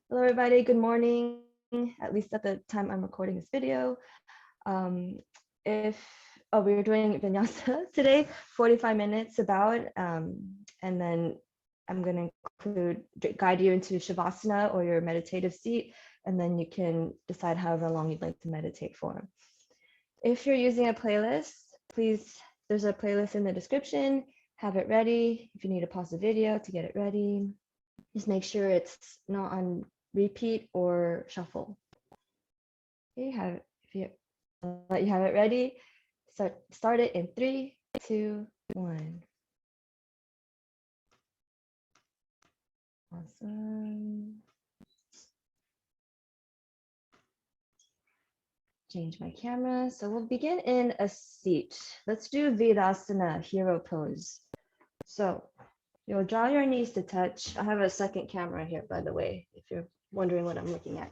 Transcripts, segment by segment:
Hello, everybody. Good morning, at least at the time I'm recording this video. If we're doing Vinyasa today, 45 minutes about, and then I'm going to guide you into Shavasana or your meditative seat, and then you can decide however long you'd like to meditate for. If you're using a playlist, please, there's a playlist in the description. Have it ready. If you need to pause the video to get it ready, just make sure it's not on repeat or shuffle. Okay, if you have it ready, start it in 3, 2, 1. Awesome. Change my camera. So we'll begin in a seat. Let's do Virasana, hero pose. So you'll draw your knees to touch. I have a second camera here, by the way, if you're wondering what I'm looking at.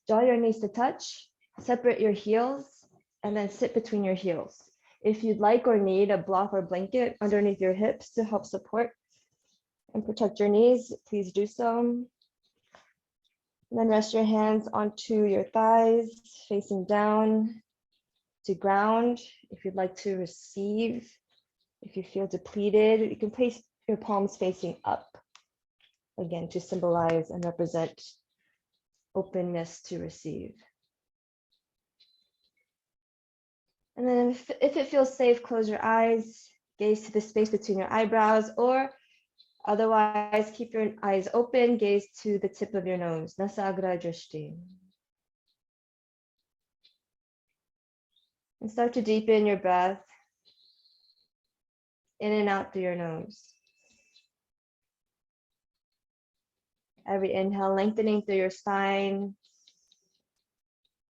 Draw your knees to touch, separate your heels, and then sit between your heels. If you'd like or need a block or blanket underneath your hips to help support and protect your knees, please do so. And then rest your hands onto your thighs, facing down to ground. If you'd like to receive, if you feel depleted, you can place your palms facing up, again, to symbolize and represent openness to receive. And then if it feels safe, close your eyes, gaze to the space between your eyebrows, or otherwise keep your eyes open, gaze to the tip of your nose. Nasagra drishti. And start to deepen your breath in and out through your nose. Every inhale, lengthening through your spine.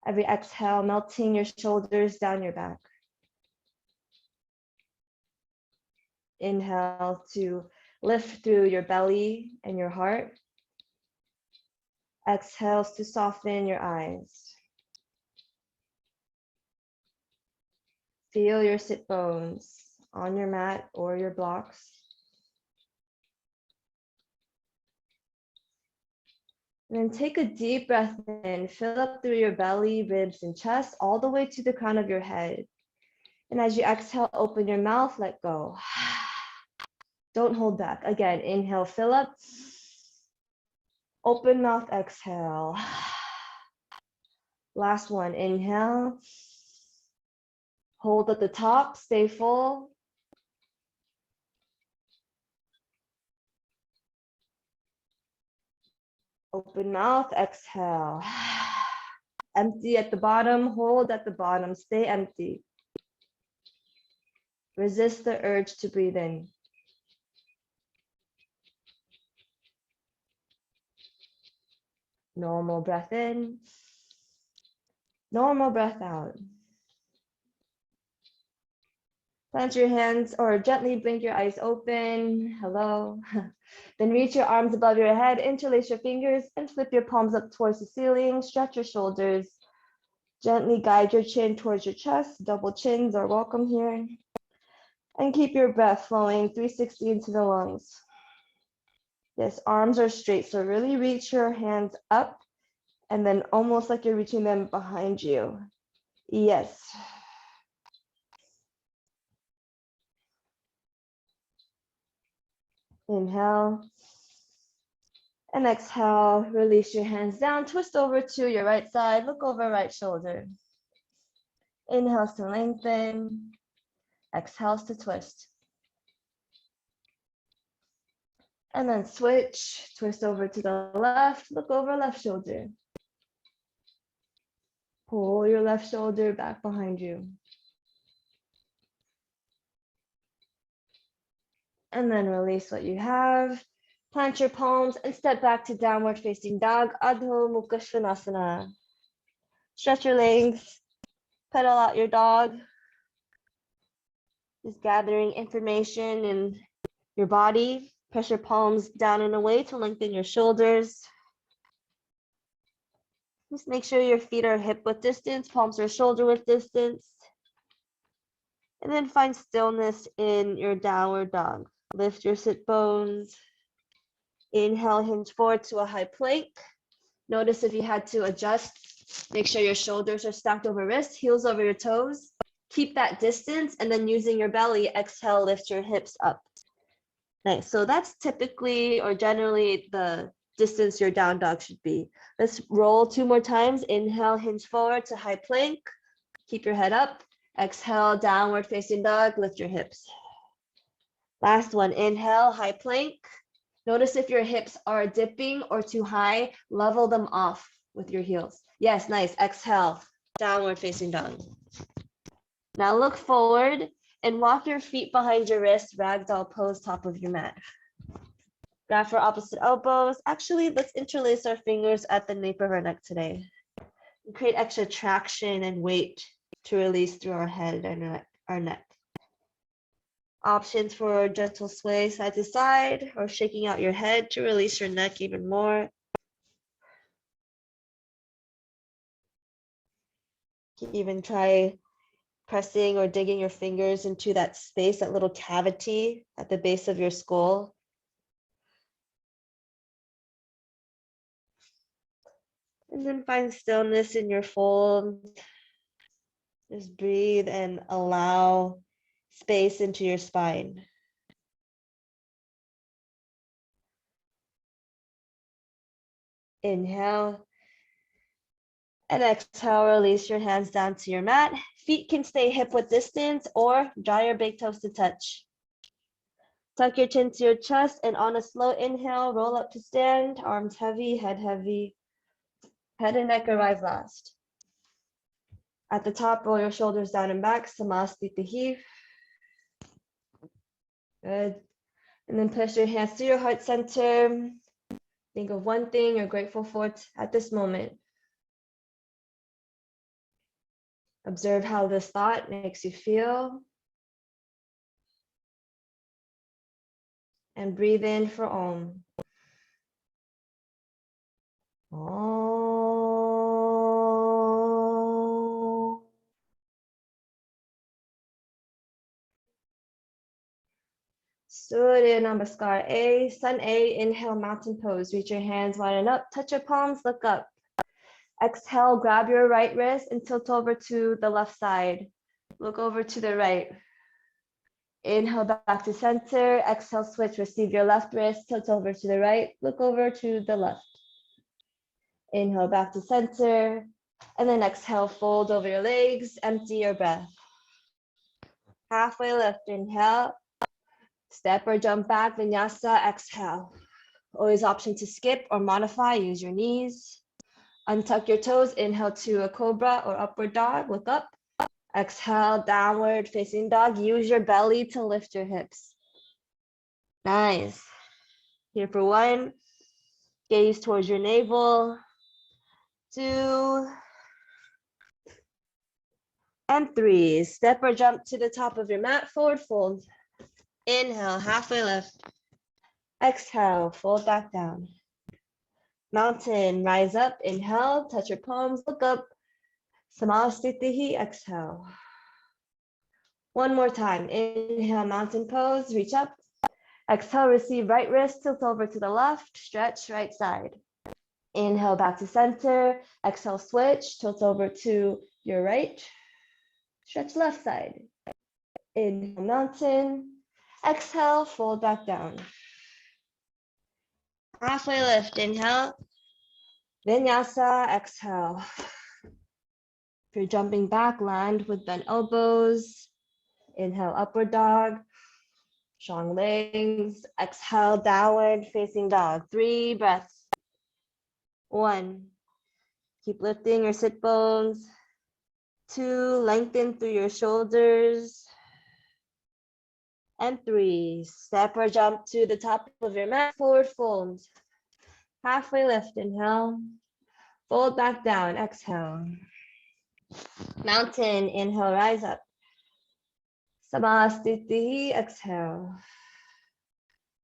Every exhale, melting your shoulders down your back. Inhale to lift through your belly and your heart. Exhales to soften your eyes. Feel your sit bones on your mat or your blocks. And then take a deep breath in, fill up through your belly, ribs, and chest, all the way to the crown of your head. And as you exhale, open your mouth, let go. Don't hold back. Again, inhale, fill up. Open mouth, exhale. Last one, inhale. Hold at the top, stay full. Open mouth, exhale. Empty at the bottom, hold at the bottom, stay empty. Resist the urge to breathe in. Normal breath in, normal breath out. Plant your hands or gently blink your eyes open. Hello. Then reach your arms above your head, interlace your fingers, and flip your palms up towards the ceiling. Stretch your shoulders. Gently guide your chin towards your chest. Double chins are welcome here. And keep your breath flowing 360 into the lungs. Yes, arms are straight, so really reach your hands up and then almost like you're reaching them behind you. Yes. Inhale. And exhale, release your hands down, twist over to your right side, look over right shoulder. Inhales to lengthen, exhales to twist. And then switch, twist over to the left, look over left shoulder. Pull your left shoulder back behind you. And then release what you have. Plant your palms and step back to downward facing dog, Adho Mukha Svanasana. Stretch your legs, pedal out your dog. Just gathering information in your body. Press your palms down and away to lengthen your shoulders. Just make sure your feet are hip width distance, palms are shoulder width distance. And then find stillness in your downward dog. Lift your sit bones. Inhale, hinge forward to a high plank. Notice if you had to adjust, make sure your shoulders are stacked over wrists, heels over your toes. Keep that distance, and then using your belly, exhale, lift your hips up. Nice. So that's typically or generally the distance your down dog should be. Let's roll 2 more times. Inhale, hinge forward to high plank. Keep your head up. Exhale, downward facing dog, lift your hips. Last one, inhale, high plank. Notice if your hips are dipping or too high, level them off with your heels. Yes, nice. Exhale, downward facing dog. Now look forward and walk your feet behind your wrist, ragdoll pose, top of your mat. Grab for opposite elbows. Actually, let's interlace our fingers at the nape of our neck today. And create extra traction and weight to release through our head and our neck. Options for gentle sway side to side or shaking out your head to release your neck even more. You can even try pressing or digging your fingers into that space, that little cavity at the base of your skull. And then find stillness in your fold. Just breathe and allow space into your spine. Inhale. And exhale, release your hands down to your mat. Feet can stay hip width distance or draw your big toes to touch. Tuck your chin to your chest, and on a slow inhale, roll up to stand, arms heavy, head heavy. Head and neck arrive last. At the top, roll your shoulders down and back, Samasthiti. Good. And then push your hands to your heart center. Think of one thing you're grateful for at this moment. Observe how this thought makes you feel. And breathe in for Om. Om. Surya Namaskar A, Sun A, inhale, mountain pose. Reach your hands wide and up, touch your palms, look up. Exhale, grab your right wrist and tilt over to the left side. Look over to the right. Inhale, back to center. Exhale, switch, receive your left wrist, tilt over to the right, look over to the left. Inhale, back to center. And then exhale, fold over your legs, empty your breath. Halfway lift, inhale. Step or jump back, Vinyasa, exhale. Always option to skip or modify, use your knees. Untuck your toes, inhale to a cobra or upward dog, look up. Exhale, downward facing dog, use your belly to lift your hips. Nice. Here for 1, gaze towards your navel. 2, and 3, step or jump to the top of your mat, forward fold. Inhale, halfway lift. Exhale, fold back down. Mountain, rise up, inhale, touch your palms, look up. Samasthiti, exhale. One more time, inhale, mountain pose, reach up. Exhale, receive right wrist, tilt over to the left, stretch right side. Inhale, back to center. Exhale, switch, tilt over to your right, stretch left side. Inhale, mountain. Exhale, fold back down. Halfway lift, inhale. Vinyasa, exhale. If you're jumping back, land with bent elbows. Inhale, upward dog. Strong legs. Exhale, downward facing dog. 3 breaths. 1. Keep lifting your sit bones. 2. Lengthen through your shoulders. And 3. Step or jump to the top of your mat. Forward fold. Halfway lift, inhale. Fold back down, exhale. Mountain, inhale, rise up. Samasthiti, exhale.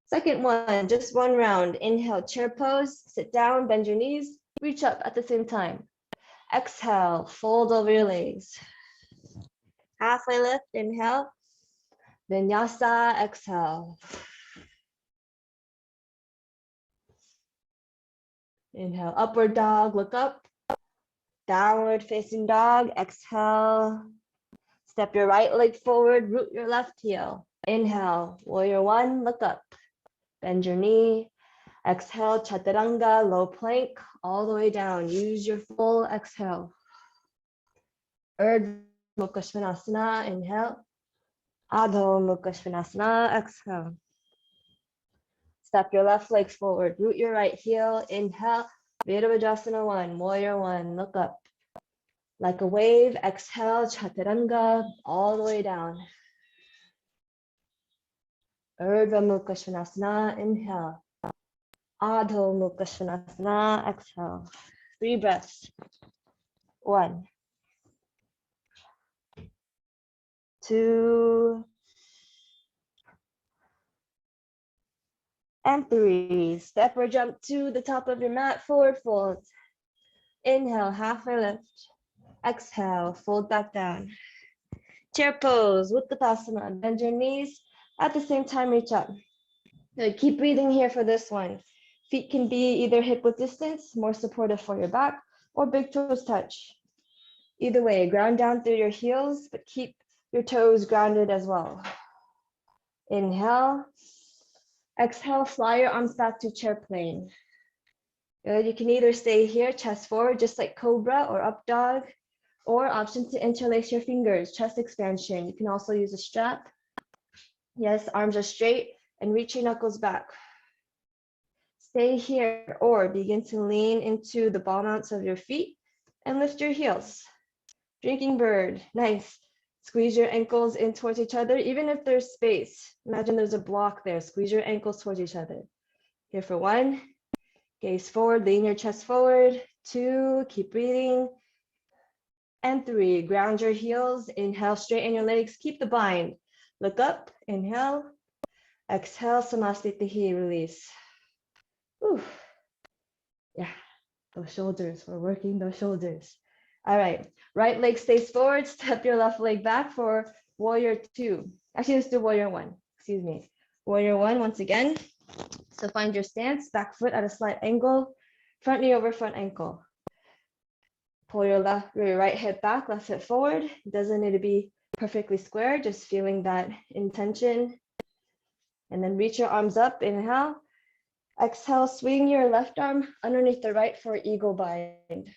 Second one, just 1 round. Inhale, chair pose, sit down, bend your knees, reach up at the same time. Exhale, fold over your legs. Halfway lift, inhale. Vinyasa, exhale. Inhale, upward dog, look up. Downward facing dog, exhale. Step your right leg forward, root your left heel. Inhale, warrior one, look up. Bend your knee. Exhale, chaturanga, low plank, all the way down. Use your full exhale. Urdhva Mukha Svanasana, inhale. Adho Mukha Svanasana, exhale. Step your left leg forward, root your right heel, inhale. Virabhadrasana 1, warrior 1, look up. Like a wave, exhale, chaturanga, all the way down. Urdhva Mukha Svanasana, inhale. Adho Mukha Svanasana, exhale. 3 breaths. 1, 2, and 3. Step or jump to the top of your mat, forward fold. Inhale, halfway lift. Exhale, fold back down. Chair pose, Uttanasana. Bend your knees. At the same time, reach up. Good. Keep breathing here for this one. Feet can be either hip width distance, more supportive for your back, or big toes touch. Either way, ground down through your heels, but keep your toes grounded as well. Inhale. Exhale, fly your arms back to chair plane. Good. You can either stay here, chest forward, just like cobra or up dog, or option to interlace your fingers, chest expansion. You can also use a strap. Yes, arms are straight and reach your knuckles back. Stay here or begin to lean into the ball mounts of your feet and lift your heels. Drinking bird, nice. Squeeze your ankles in towards each other, even if there's space. Imagine there's a block there. Squeeze your ankles towards each other. Here for 1, gaze forward, lean your chest forward. 2, keep breathing. And 3, ground your heels. Inhale, straighten your legs, keep the bind. Look up, inhale. Exhale, Samastitihi, release. Whew. Yeah, those shoulders, we're working those shoulders. All right, right leg stays forward, step your left leg back for warrior 2. Actually, let's do warrior 1, excuse me. Warrior 1, once again. So find your stance, back foot at a slight angle, front knee over front ankle. Pull your right hip back, left hip forward. It doesn't need to be perfectly square, just feeling that intention. And then reach your arms up, inhale. Exhale, swing your left arm underneath the right for eagle bind.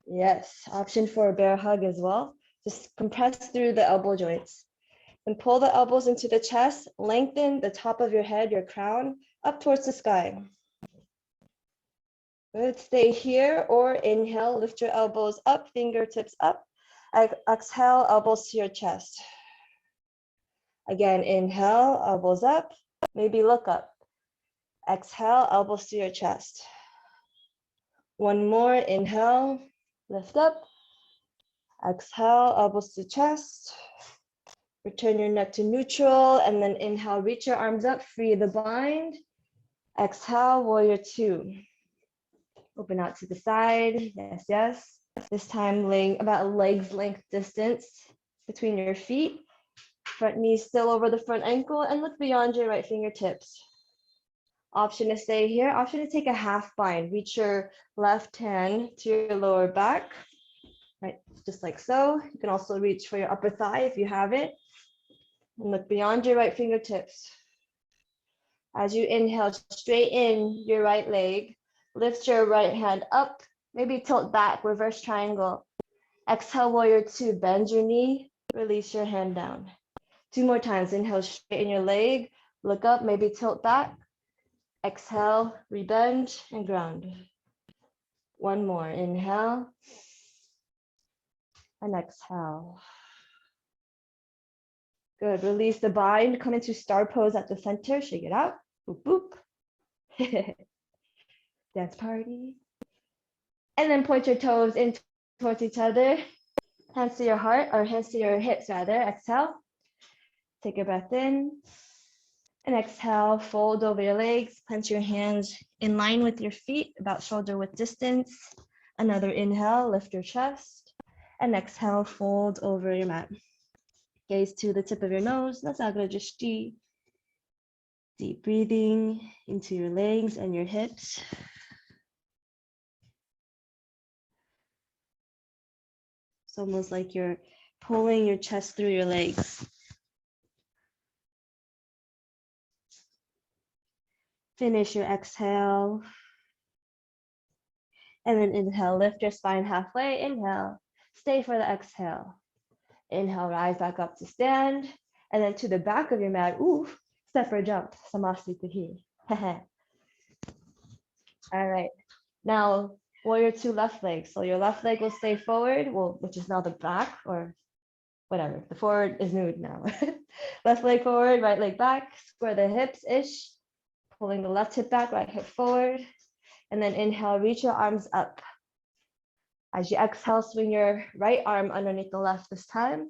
Yes, option for a bear hug as well. Just compress through the elbow joints. And pull the elbows into the chest, lengthen the top of your head, your crown, up towards the sky. Good, stay here or inhale, lift your elbows up, fingertips up. Exhale, elbows to your chest. Again, inhale, elbows up, maybe look up. Exhale, elbows to your chest. One more, inhale, lift up. Exhale, elbows to chest. Return your neck to neutral, and then inhale, reach your arms up, free the bind. Exhale, warrior 2. Open out to the side, yes, yes. This time laying about a leg's length distance between your feet. Front knee still over the front ankle, and look beyond your right fingertips. Option to stay here, option to take a half bind. Reach your left hand to your lower back, right, just like so. You can also reach for your upper thigh if you have it. And look beyond your right fingertips. As you inhale, straighten your right leg. Lift your right hand up, maybe tilt back, reverse triangle. Exhale, warrior 2, bend your knee, release your hand down. 2 more times, inhale, straighten your leg, look up, maybe tilt back. Exhale, rebend and ground. 1 more, inhale and exhale. Good, release the bind, come into star pose at the center, shake it out, boop, boop. Dance party. And then point your toes in towards each other, hands to your heart, or hands to your hips rather, exhale. Take a breath in, and exhale, fold over your legs, plant your hands in line with your feet, about shoulder width distance. Another inhale, lift your chest, and exhale, fold over your mat. Gaze to the tip of your nose, Nasagra Drishti. Deep breathing into your legs and your hips. It's almost like you're pulling your chest through your legs. Finish your exhale. And then inhale, lift your spine halfway. Inhale, stay for the exhale. Inhale, rise back up to stand. And then to the back of your mat, ooh, step or jump, Samasthiti. All right, now warrior two left leg. So your left leg will stay forward, well, which is now the back or whatever. The forward is nude now. Left leg forward, right leg back, square the hips-ish, pulling the left hip back, right hip forward. And then inhale, reach your arms up. As you exhale, swing your right arm underneath the left this time.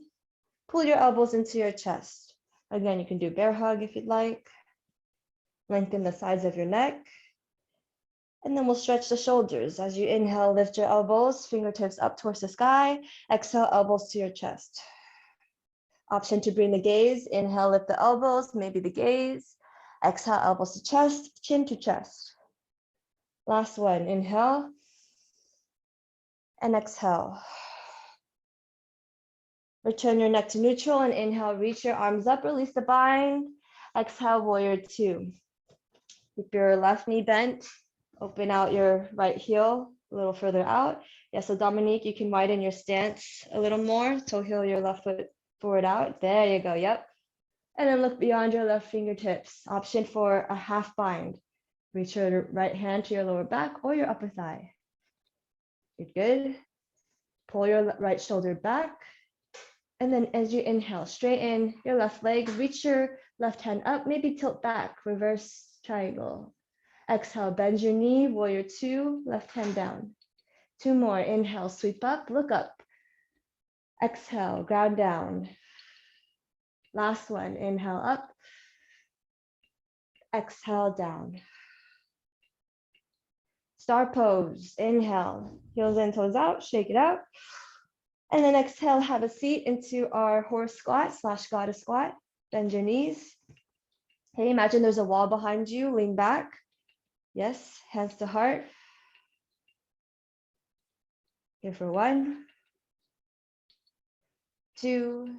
Pull your elbows into your chest. Again, you can do bear hug if you'd like. Lengthen the sides of your neck. And then we'll stretch the shoulders. As you inhale, lift your elbows, fingertips up towards the sky. Exhale, elbows to your chest. Option to bring the gaze. Inhale, lift the elbows, maybe the gaze. Exhale, elbows to chest, chin to chest. Last one, inhale. And exhale. Return your neck to neutral and inhale, reach your arms up, release the bind. Exhale, warrior two. Keep your left knee bent. Open out your right heel a little further out. Yeah, so Dominique, you can widen your stance a little more. Toe heel your left foot forward out. There you go, yep. And then look beyond your left fingertips. Option for a half bind. Reach your right hand to your lower back or your upper thigh. Good. Pull your right shoulder back. And then as you inhale, straighten your left leg, reach your left hand up, maybe tilt back, reverse triangle. Exhale, bend your knee, warrior two, left hand down. Two more, inhale, sweep up, look up. Exhale, ground down. Last one, inhale up. Exhale, down. Star pose, inhale, heels in, toes out, shake it out. And then exhale, have a seat into our horse squat / goddess squat. Bend your knees. Hey, imagine there's a wall behind you, lean back. Yes, hands to heart. Here for 1, 2,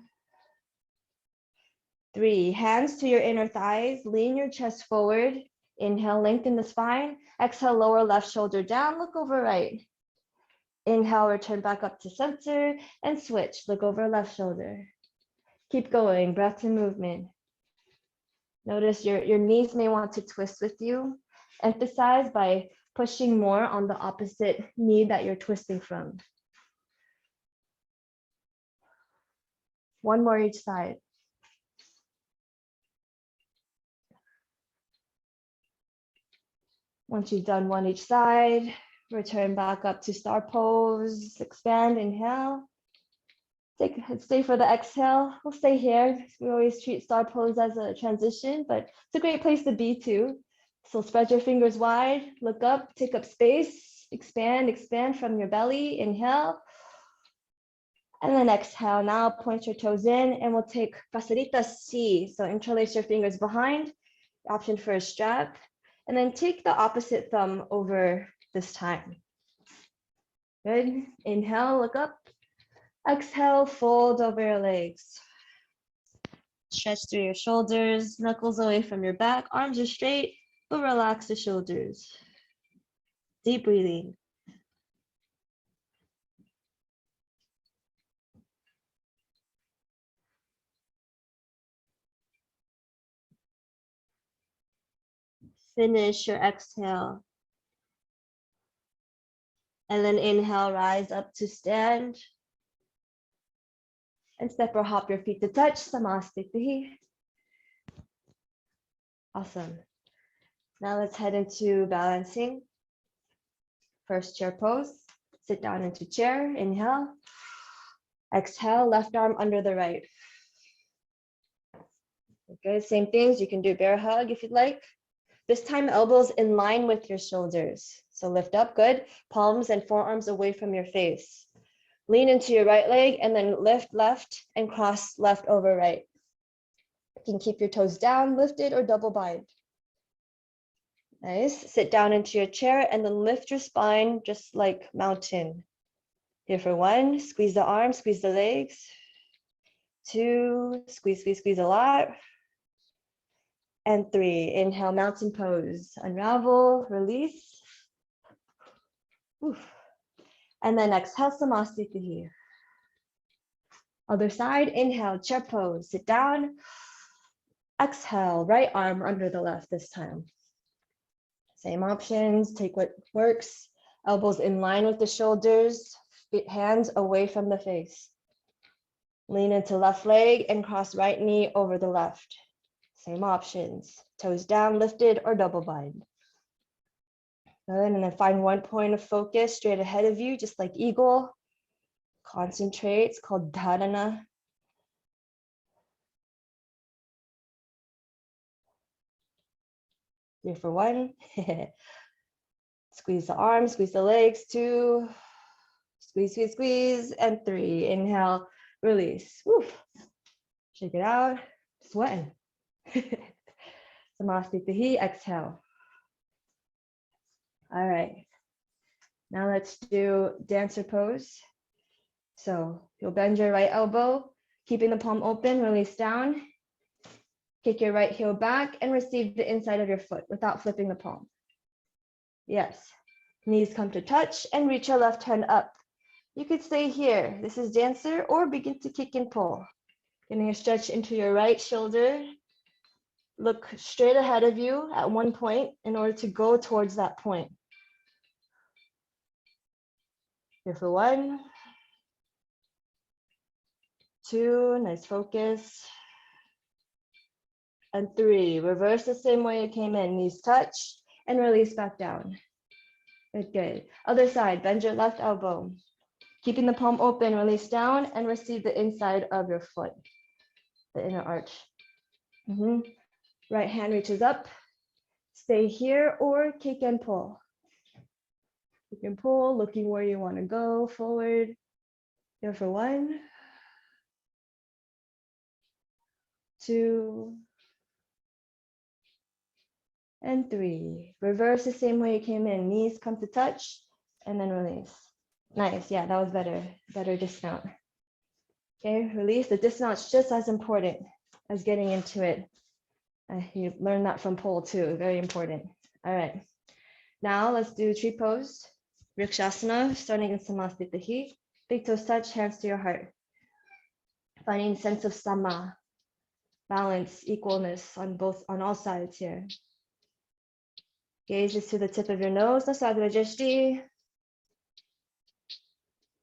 3. Hands to your inner thighs, lean your chest forward. Inhale, lengthen the spine. Exhale, lower left shoulder down, look over right. Inhale, return back up to center and switch, look over left shoulder. Keep going, breath and movement. Notice your knees may want to twist with you. Emphasize by pushing more on the opposite knee that you're twisting from. One more each side. Once you've done one each side, return back up to star pose, expand, inhale. Stay for the exhale. We'll stay here. We always treat star pose as a transition, but it's a great place to be too. So spread your fingers wide, look up, take up space, expand from your belly, inhale. And then exhale, now point your toes in and we'll take Prasarita C. So interlace your fingers behind, option for a strap, and then take the opposite thumb over this time. Good, inhale, look up. Exhale, fold over your legs. Stretch through your shoulders, knuckles away from your back, arms are straight, but relax the shoulders. Deep breathing. Finish your exhale. And then inhale, rise up to stand. And step or hop your feet to touch, Samasthiti. Awesome. Now let's head into balancing. First chair pose, sit down into chair, inhale. Exhale, left arm under the right. Okay, same things, you can do bear hug if you'd like. This time, elbows in line with your shoulders. So lift up, good. Palms and forearms away from your face. Lean into your right leg and then lift left and cross left over right. You can keep your toes down, lifted, or double bind. Nice. Sit down into your chair and then lift your spine just like mountain. Here for 1, squeeze the arms, squeeze the legs. 2, squeeze, squeeze, squeeze a lot. And 3, inhale, mountain pose. Unravel, release. Oof. And then exhale, Samasthiti. Other side, inhale, chair pose, sit down. Exhale, right arm under the left this time. Same options, take what works. Elbows in line with the shoulders, hands away from the face. Lean into left leg and cross right knee over the left. Same options, toes down, lifted, or double bind. Good, and then find one point of focus straight ahead of you, just like eagle. Concentrate, it's called dharana. Here for 1. Squeeze the arms, squeeze the legs. 2, squeeze, squeeze, squeeze, and 3. Inhale, release. Woo. Shake it out, sweating. Samasthiti, exhale. All right, now let's do dancer pose. So you'll bend your right elbow, keeping the palm open, release down. Kick your right heel back and receive the inside of your foot without flipping the palm. Yes, knees come to touch and reach your left hand up. You could stay here. This is dancer, or begin to kick and pull. Getting a stretch into your right shoulder. Look straight ahead of you at one point in order to go towards that point. Here for 1, 2, nice focus. And 3, reverse the same way you came in, knees touch and release back down. Good, good. Other side, bend your left elbow. Keeping the palm open, release down and receive the inside of your foot, the inner arch. Right hand reaches up, stay here or kick and pull. Kick and pull, looking where you want to go, forward. Here for 1, 2, and 3. Reverse the same way you came in, knees come to touch and then release. Nice, yeah, that was better dismount. Okay, release. The dismount's just as important as getting into it. You learned that from pole too, very important. All right, now let's do tree pose. Vrikshasana, starting in Samasthiti. Big toes touch, hands to your heart. Finding sense of sama, balance, equalness on all sides here. Gaze is to the tip of your nose, Nasadra Drishti.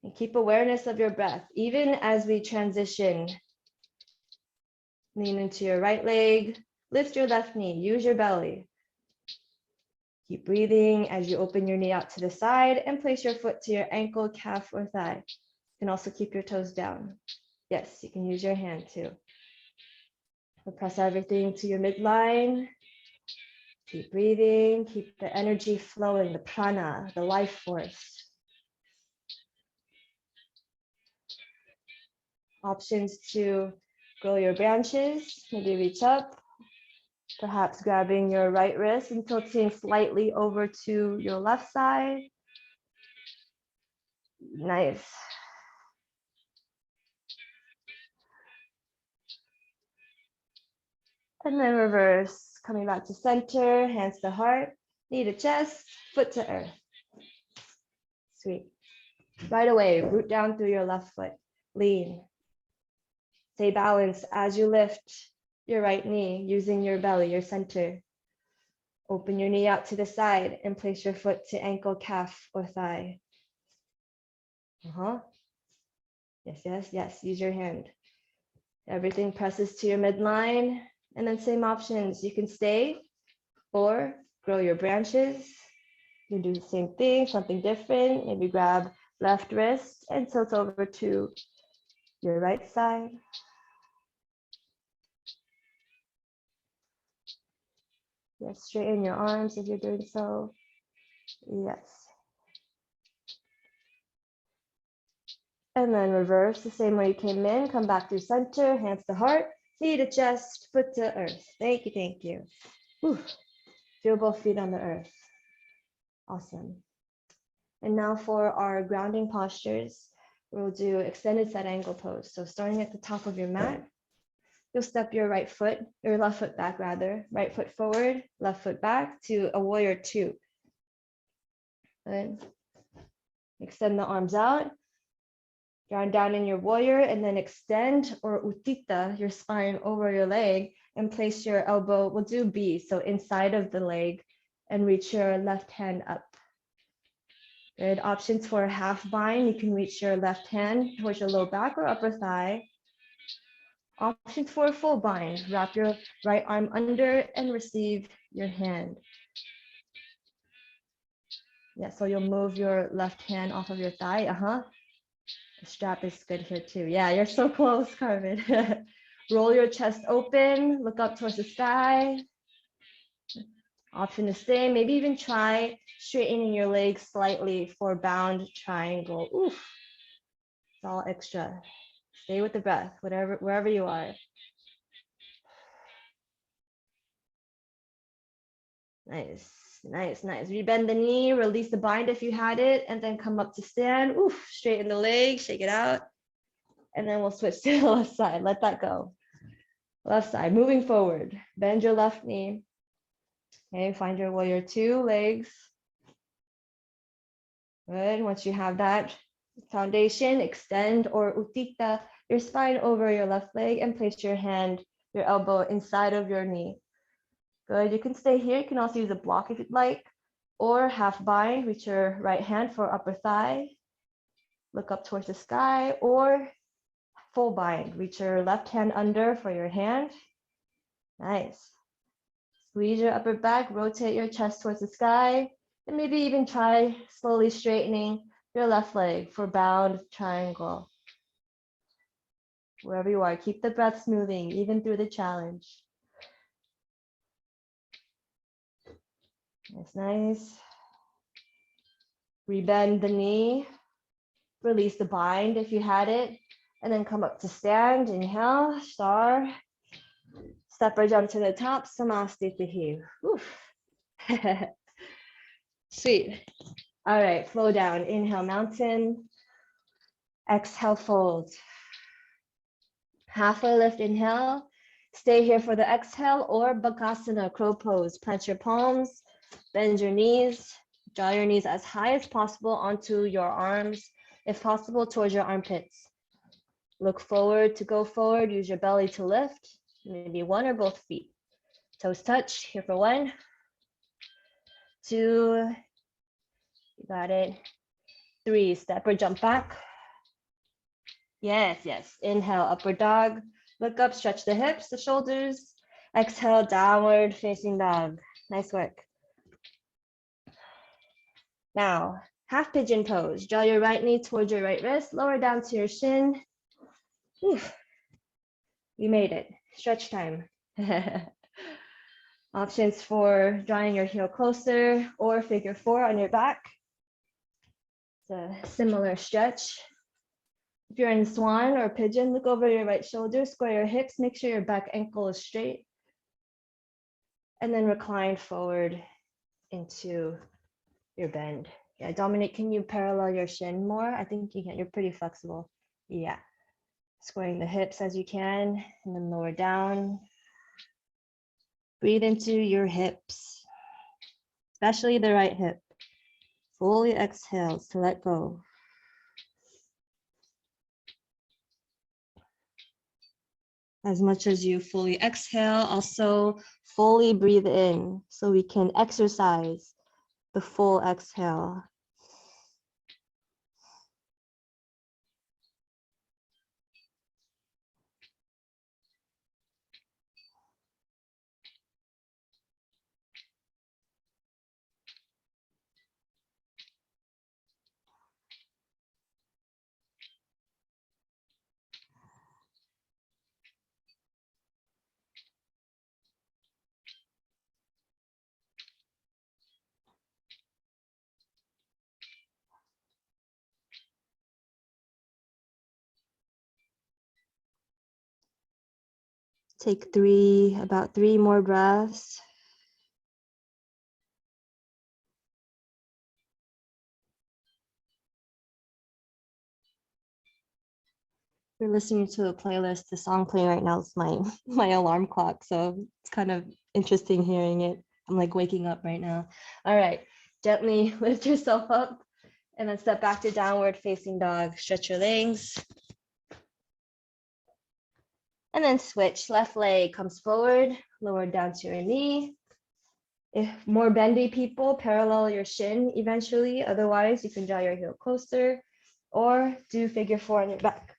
And keep awareness of your breath, even as we transition. Lean into your right leg, lift your left knee, use your belly. Keep breathing as you open your knee out to the side and place your foot to your ankle, calf, or thigh. You can also keep your toes down. Yes, you can use your hand too. We'll press everything to your midline. Keep breathing, keep the energy flowing, the prana, the life force. Options to grow your branches, maybe reach up, perhaps grabbing your right wrist and tilting slightly over to your left side. Nice. And then reverse, coming back to center, hands to heart, knee to chest, foot to earth. Sweet. Right away, root down through your left foot, lean. Stay balanced as you lift your right knee using your belly, your center. Open your knee out to the side and place your foot to ankle, calf, or thigh. Yes, yes, yes, use your hand. Everything presses to your midline. And then same options, you can stay or grow your branches. You can do the same thing, something different. Maybe grab left wrist and tilt over to your right side. Yes, straighten your arms if you're doing so. Yes. And then reverse the same way you came in, come back through center, hands to heart, knee to chest, foot to earth. Thank you, thank you. Whew. Feel both feet on the earth. Awesome. And now for our grounding postures. we'll do extended side angle pose. So starting at the top of your mat, you'll step your left foot back rather, right foot forward, left foot back to a warrior two. Good. Extend the arms out, ground down in your warrior, and then extend or utita, your spine over your leg, and place your elbow, we'll do B, so inside of the leg, and reach your left hand up. Good. Options for half bind, you can reach your left hand towards your low back or upper thigh. Options for a full bind, wrap your right arm under and receive your hand. Yeah, so you'll move your left hand off of your thigh. The strap is good here too. Yeah, you're so close, Carmen. Roll your chest open, look up towards the sky. Option to stay, maybe even try straightening your legs slightly for bound triangle. Oof, it's all extra. Stay with the breath, wherever you are. Nice, nice, nice. Rebend the knee, release the bind if you had it, and then come up to stand. Oof, straighten the leg, shake it out. And then we'll switch to the left side. Let that go. Left side, moving forward. Bend your left knee. Okay, find your warrior two legs. Good. Once you have that foundation, extend or utita your spine over your left leg and place your elbow inside of your knee. Good. You can stay here. You can also use a block if you'd like, or half bind, reach your right hand for upper thigh. Look up towards the sky, or full bind, reach your left hand under for your hand. Nice. Squeeze your upper back, rotate your chest towards the sky, and maybe even try slowly straightening your left leg for bound triangle. Wherever you are, keep the breath moving, even through the challenge. That's nice. Rebend the knee, release the bind if you had it, and then come up to stand. Inhale, star. Step or jump to the top, Samastitihi. Sweet. All right, flow down. Inhale, mountain. Exhale, fold. Halfway lift, inhale. Stay here for the exhale or Bakasana, crow pose. Plant your palms, bend your knees, draw your knees as high as possible onto your arms, if possible, towards your armpits. Look forward to go forward, use your belly to lift, maybe one or both feet. Toes touch, here for 1, 2, you got it. 3, step or jump back. Yes, yes. Inhale, upward dog. Look up, stretch the hips, the shoulders. Exhale, downward facing dog. Nice work. Now, half pigeon pose. Draw your right knee towards your right wrist, lower down to your shin. Whew. You made it. Stretch time. Options for drawing your heel closer or figure 4 on your back. It's a similar stretch. If you're in swan or pigeon, look over your right shoulder, square your hips, make sure your back ankle is straight. And then recline forward into your bend. Yeah, Dominic, can you parallel your shin more? I think you can, you're pretty flexible. Yeah. Squaring the hips as you can, and then lower down. Breathe into your hips, especially the right hip. Fully exhale to let go. As much as you fully exhale, also fully breathe in so we can exercise the full exhale. Take about three more breaths. you're listening to a playlist, the song playing right now is my my alarm clock. So it's kind of interesting hearing it. I'm like waking up right now. All right, gently lift yourself up and then step back to downward facing dog. Stretch your legs. And then switch. Left leg comes forward, lower down to your knee. If more bendy people, parallel your shin eventually. Otherwise, you can draw your heel closer or do figure four on your back.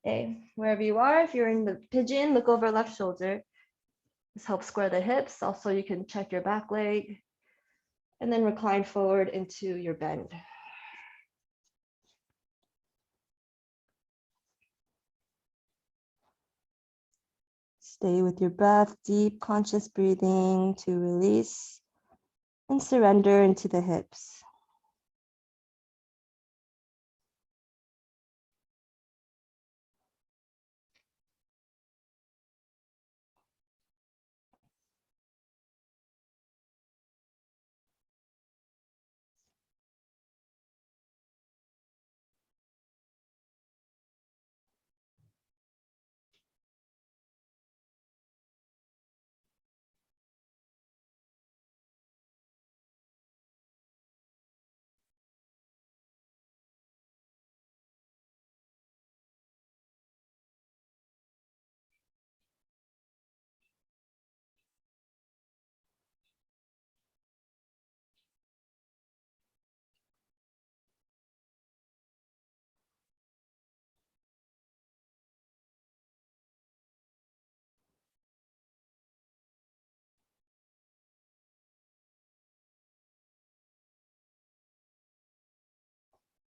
Okay, wherever you are, if you're in the pigeon, look over left shoulder. This helps square the hips. Also, you can check your back leg and then recline forward into your bend. Stay with your breath, deep conscious breathing to release and surrender into the hips.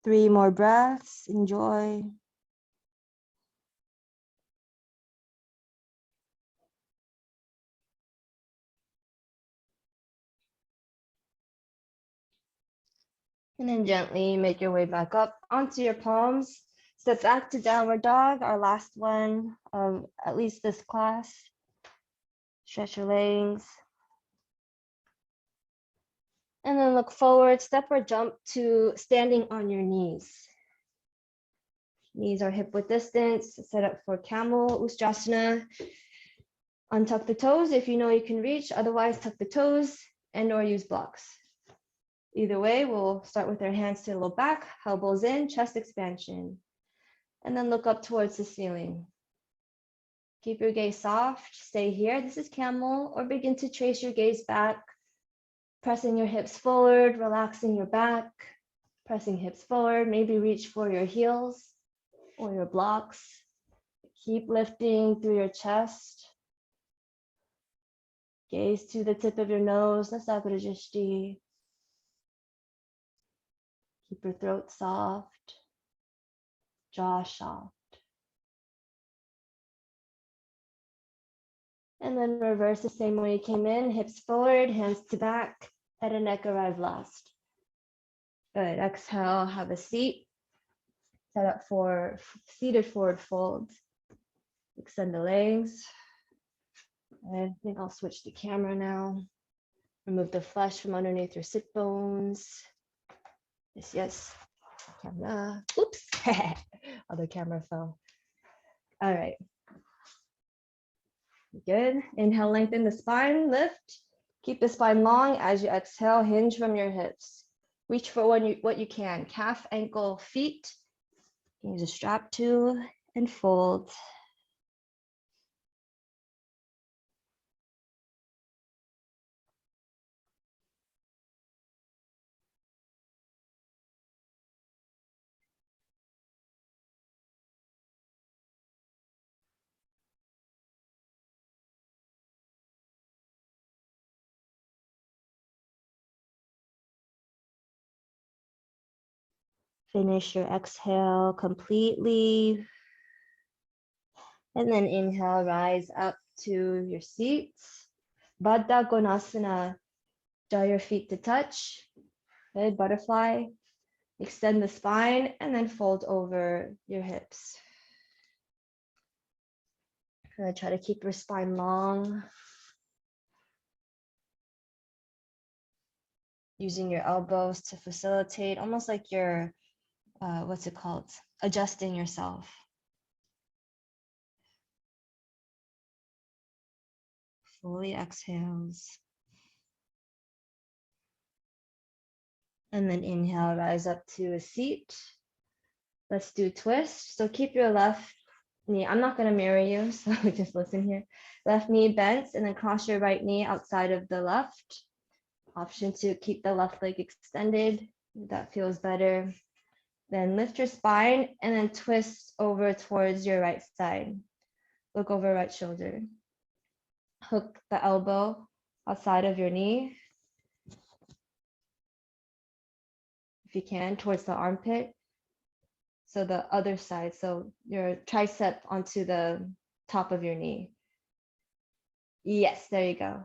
Three more breaths. Enjoy. And then gently make your way back up onto your palms. Step back to downward dog, our last one of at least this class. Stretch your legs. And then look forward, step or jump to standing on your knees. Knees are hip width distance, set up for camel Ustrasana. Untuck the toes if you know you can reach, otherwise tuck the toes and or use blocks. Either way, we'll start with our hands to the low back, elbows in, chest expansion, and then look up towards the ceiling. Keep your gaze soft, stay here, this is camel, or begin to trace your gaze back, pressing your hips forward, relaxing your back, pressing hips forward, maybe reach for your heels or your blocks. Keep lifting through your chest. Gaze to the tip of your nose, Nasakarajishti. Keep your throat soft, jaw soft. And then reverse the same way you came in, hips forward, hands to back, head and neck arrive last. Good, exhale, have a seat. Set up for seated forward fold. Extend the legs. I think I'll switch the camera now. Remove the flesh from underneath your sit bones. Yes, yes. Camera. Oops. Other camera fell. All right. Good. Inhale, lengthen the spine, lift. Keep the spine long as you exhale, hinge from your hips. Reach for what you can. Calf, ankle, feet. Use a strap too, and fold. Finish your exhale completely. And then inhale, rise up to your seats. Baddha Konasana. Draw your feet to touch. Good, butterfly. Extend the spine and then fold over your hips. Try to keep your spine long. Using your elbows to facilitate, almost like you're what's it called? Adjusting yourself. Fully exhales. And then inhale, rise up to a seat. Let's do twist. So keep your left knee. I'm not going to mirror you, so just listen here. Left knee bent, and then cross your right knee outside of the left. Option to keep the left leg extended. That feels better. Then lift your spine and then twist over towards your right side. Look over right shoulder. Hook the elbow outside of your knee, if you can, towards the armpit. So the other side, so your tricep onto the top of your knee. Yes, there you go.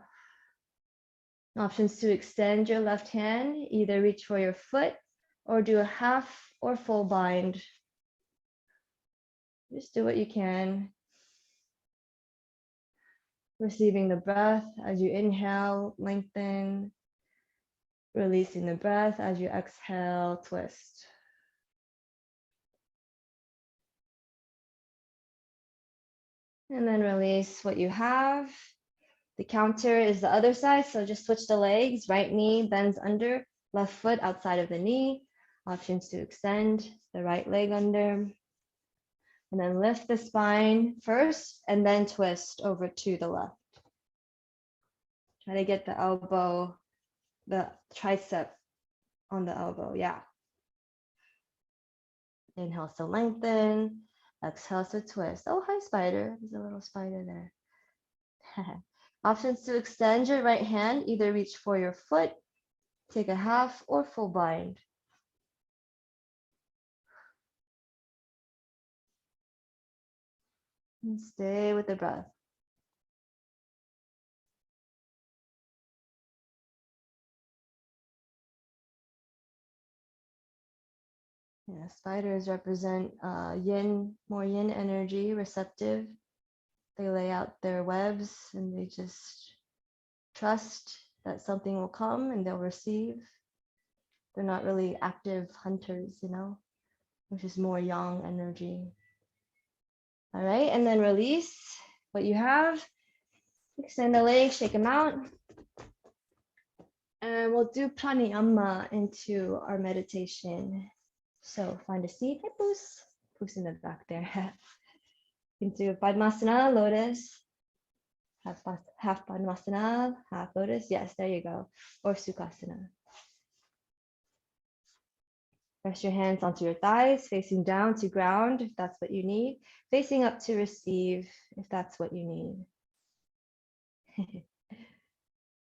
Options to extend your left hand, either reach for your foot or do a half or full bind. Just do what you can. Receiving the breath as you inhale, lengthen. Releasing the breath as you exhale, twist. And then release what you have. The counter is the other side, so just switch the legs. Right knee bends under, left foot outside of the knee. Options to extend the right leg under. And then lift the spine first and then twist over to the left. Try to get the elbow, the tricep on the elbow, yeah. Inhale to lengthen, exhale to twist. Oh, hi, spider. There's a little spider there. Options to extend your right hand, either reach for your foot, take a half or full bind. And stay with the breath. Yeah, spiders represent yin, more yin energy, receptive. They lay out their webs and they just trust that something will come and they'll receive. They're not really active hunters, you know, which is more yang energy. All right, and then release what you have. Extend the legs, shake them out. And we'll do pranayama into our meditation. So find a seat. Hi, Poos. Poos in the back there. Into Padmasana, lotus. Half Padmasana, half lotus. Yes, there you go. Or Sukhasana. Press your hands onto your thighs, facing down to ground if that's what you need. Facing up to receive if that's what you need.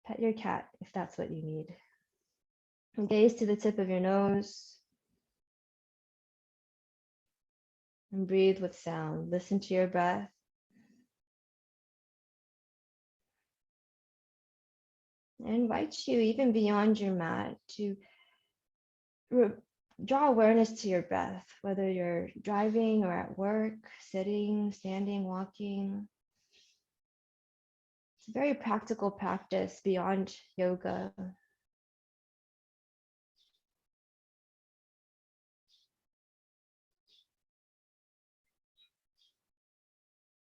Pet your cat if that's what you need. And gaze to the tip of your nose. And breathe with sound. Listen to your breath. I invite you even beyond your mat to draw awareness to your breath, whether you're driving or at work, sitting, standing, walking. It's a very practical practice beyond yoga.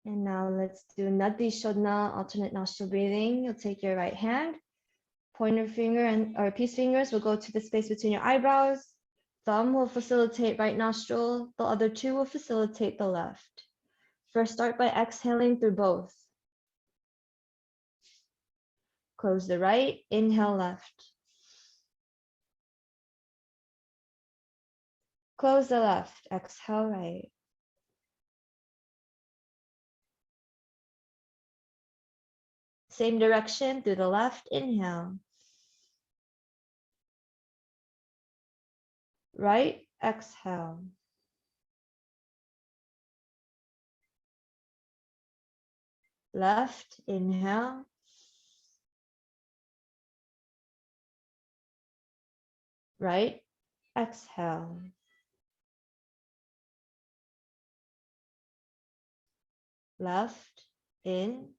And now let's do Nadi Shodhana, alternate nostril breathing. You'll take your right hand, pointer finger or peace fingers will go to the space between your eyebrows. Thumb will facilitate right nostril. The other two will facilitate the left. First, start by exhaling through both. Close the right, inhale left. Close the left, exhale right. Same direction through the left, inhale. Right, exhale. Left, inhale. Right, exhale. Left, in.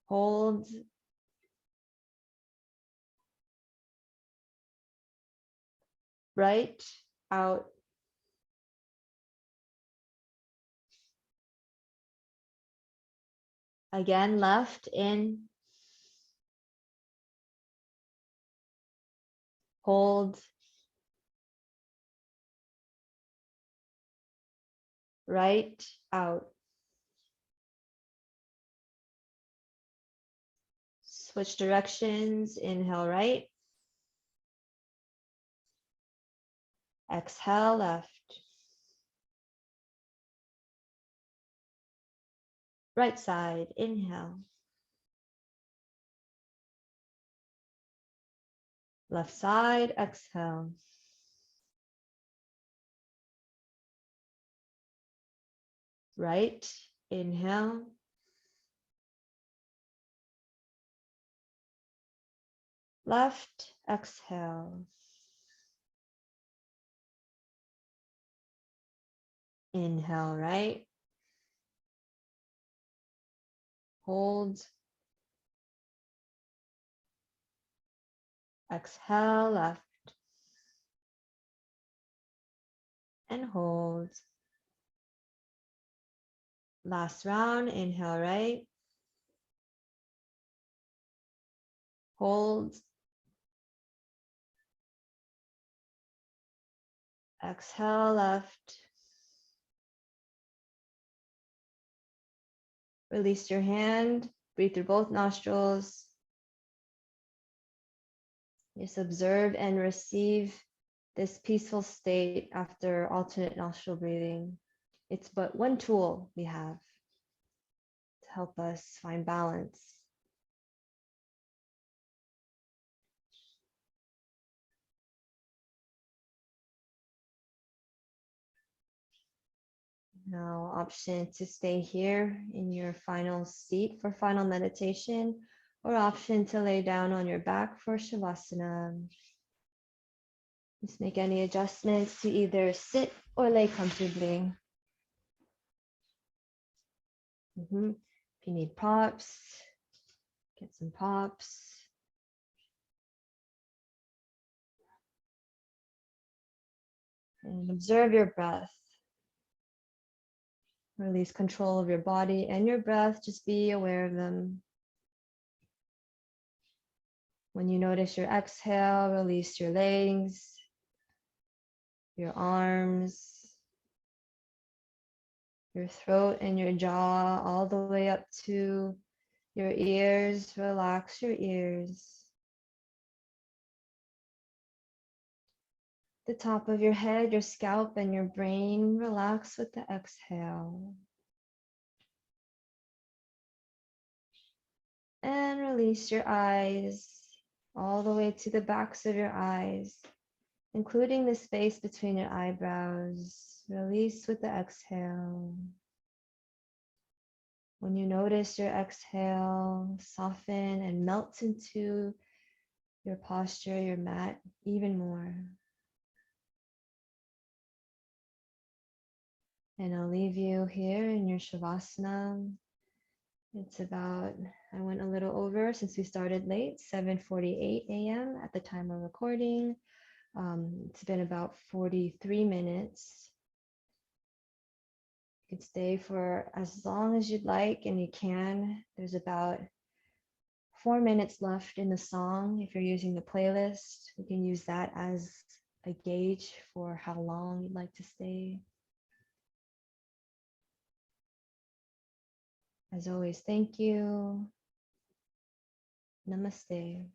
Hold. right, out. Again, left, in. Hold. Right, out. Switch directions, inhale right. Exhale left. Right side, inhale. Left side, exhale. Right, inhale. Left, exhale. Inhale right. Hold. Exhale left. And hold. Last round, inhale right. Hold. Exhale left. Release your hand. Breathe through both nostrils. Just observe and receive this peaceful state after alternate nostril breathing. It's but one tool we have to help us find balance. Now, option to stay here in your final seat for final meditation, or option to lay down on your back for Shavasana. Just make any adjustments to either sit or lay comfortably. If you need props, get some props. And observe your breath. Release control of your body and your breath. Just be aware of them. When you notice your exhale, release your legs, your arms, your throat and your jaw, all the way up to your ears. Relax your ears. The top of your head, your scalp, and your brain. Relax with the exhale. And release your eyes all the way to the backs of your eyes, including the space between your eyebrows. Release with the exhale. When you notice your exhale, soften and melt into your posture, your mat, even more. And I'll leave you here in your Shavasana. It's about, I went a little over since we started late, 7:48 a.m. at the time of recording. It's been about 43 minutes. You can stay for as long as you'd like, and you can. There's about 4 minutes left in the song. If you're using the playlist, you can use that as a gauge for how long you'd like to stay. As always, thank you. Namaste.